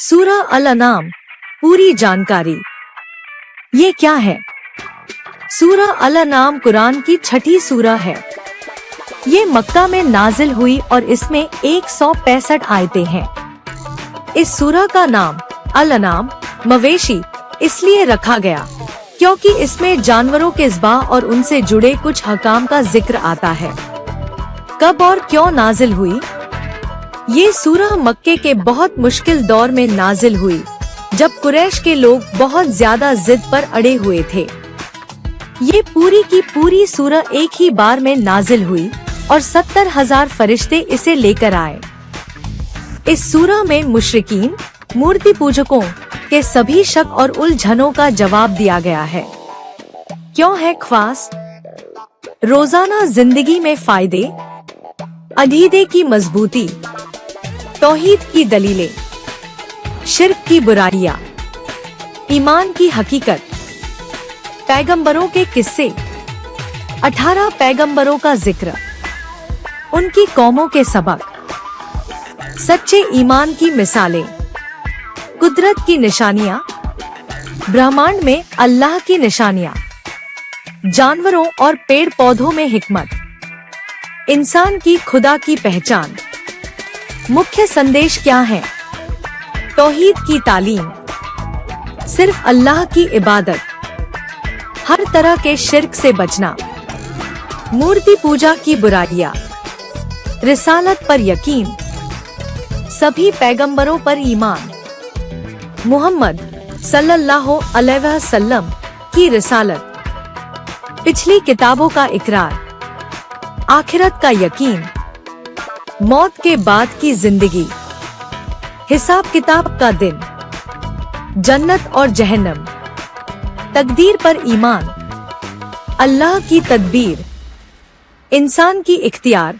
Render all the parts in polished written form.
सूरा अल-अनाम, पूरी जानकारी। ये क्या है? सूरा अल-अनाम कुरान की छठी सूरा है। ये मक्का में नाजिल हुई और इसमें 165 आयतें हैं। इस सूरा का नाम अल-अनाम मवेशी इसलिए रखा गया क्योंकि इसमें जानवरों के ज़िबा और उनसे जुड़े कुछ हकाम का जिक्र आता है। कब और क्यों नाजिल हुई? ये सूरा मक्के के बहुत मुश्किल दौर में नाजिल हुई, जब कुरैश के लोग बहुत ज्यादा जिद पर अड़े हुए थे। ये पूरी की पूरी सूरा एक ही बार में नाजिल हुई और 70,000 फरिश्ते इसे लेकर आए। इस सूरा में मुशरिकीन मूर्ति पूजकों के सभी शक और उलझनों का जवाब दिया गया है। क्यों है खास? रोजाना जिंदगी में फायदे, अकीदे की मजबूती, तौहीद की दलीलें, शिर्क की बुराइयां, ईमान की हकीकत, पैगंबरों के किस्से, 18 पैगंबरों का जिक्र, उनकी कौमों के सबक, सच्चे ईमान की मिसालें, कुदरत की निशानियां, ब्रह्मांड में अल्लाह की निशानियां, जानवरों और पेड़ पौधों में हिकमत, इंसान की खुदा की पहचान। मुख्य संदेश क्या है? तौहीद की तालीम, सिर्फ अल्लाह की इबादत, हर तरह के शिर्क से बचना, मूर्ति पूजा की बुराइयां, रिसालत पर यकीन, सभी पैगंबरों पर ईमान, मुहम्मद सल्लल्लाहु अलैहि वसल्लम की रिसालत, पिछली किताबों का इकरार, आखिरत का यकीन, मौत के बाद की जिंदगी, हिसाब किताब का दिन, जन्नत और जहन्नम, तकदीर पर ईमान, अल्लाह की तदबीर, इंसान की इख्तियार,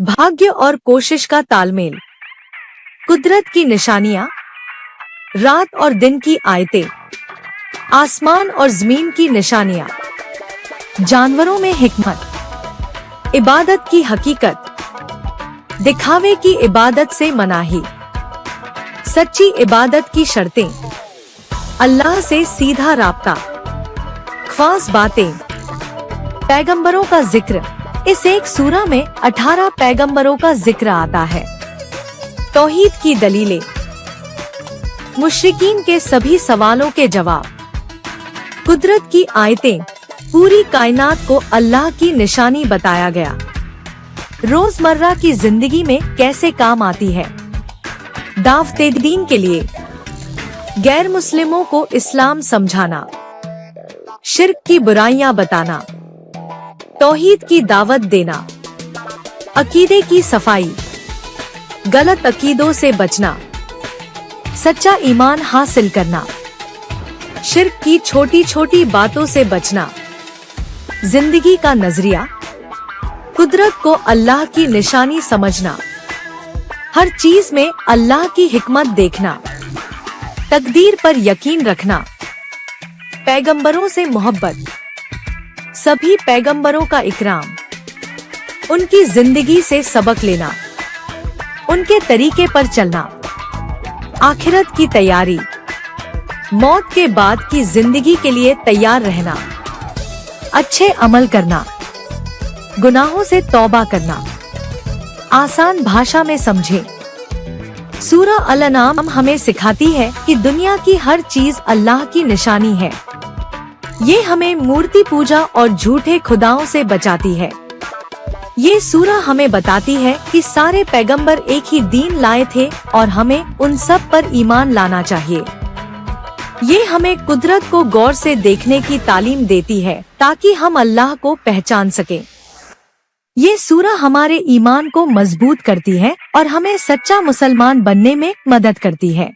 भाग्य और कोशिश का तालमेल, कुदरत की निशानियां, रात और दिन की आयतें, आसमान और जमीन की निशानियां, जानवरों में हिकमत, इबादत की हकीकत, दिखावे की इबादत से मनाही, सच्ची इबादत की शर्तें, अल्लाह से सीधा राब्ता, खास बातें, पैगंबरों का जिक्र। इस एक सूरा में 18 पैगंबरों का जिक्र आता है। तौहीद की दलीलें, मुशरिकीन के सभी सवालों के जवाब, कुदरत की आयतें, पूरी कायनात को अल्लाह की निशानी बताया गया, रोजमर्रा की जिंदगी में कैसे काम आती है, दावते दीन के लिए, गैर मुस्लिमों को इस्लाम समझाना, शिर्क की बुराइयां बताना, तौहीद की दावत देना, अकीदे की सफाई, गलत अकीदों से बचना, सच्चा ईमान हासिल करना, शिर्क की छोटी छोटी बातों से बचना, जिंदगी का नजरिया, कुदरत को अल्लाह की निशानी समझना, हर चीज में अल्लाह की हिकमत देखना, तकदीर पर यकीन रखना, पैगंबरों से मोहब्बत, सभी पैगंबरों का इकराम, उनकी जिंदगी से सबक लेना, उनके तरीके पर चलना, आखिरत की तैयारी, मौत के बाद की जिंदगी के लिए तैयार रहना, अच्छे अमल करना, गुनाहों से तौबा करना, आसान भाषा में समझे। सूरा अल-अनाम हमें सिखाती है कि दुनिया की हर चीज अल्लाह की निशानी है। ये हमें मूर्ति पूजा और झूठे खुदाओं से बचाती है। ये सूरा हमें बताती है कि सारे पैगंबर एक ही दीन लाए थे और हमें उन सब पर ईमान लाना चाहिए। ये हमें कुदरत को गौर से देखने की तालीम देती है ताकि हम अल्लाह को पहचान सकें। ये सूरा हमारे ईमान को मजबूत करती है और हमें सच्चा मुसलमान बनने में मदद करती है।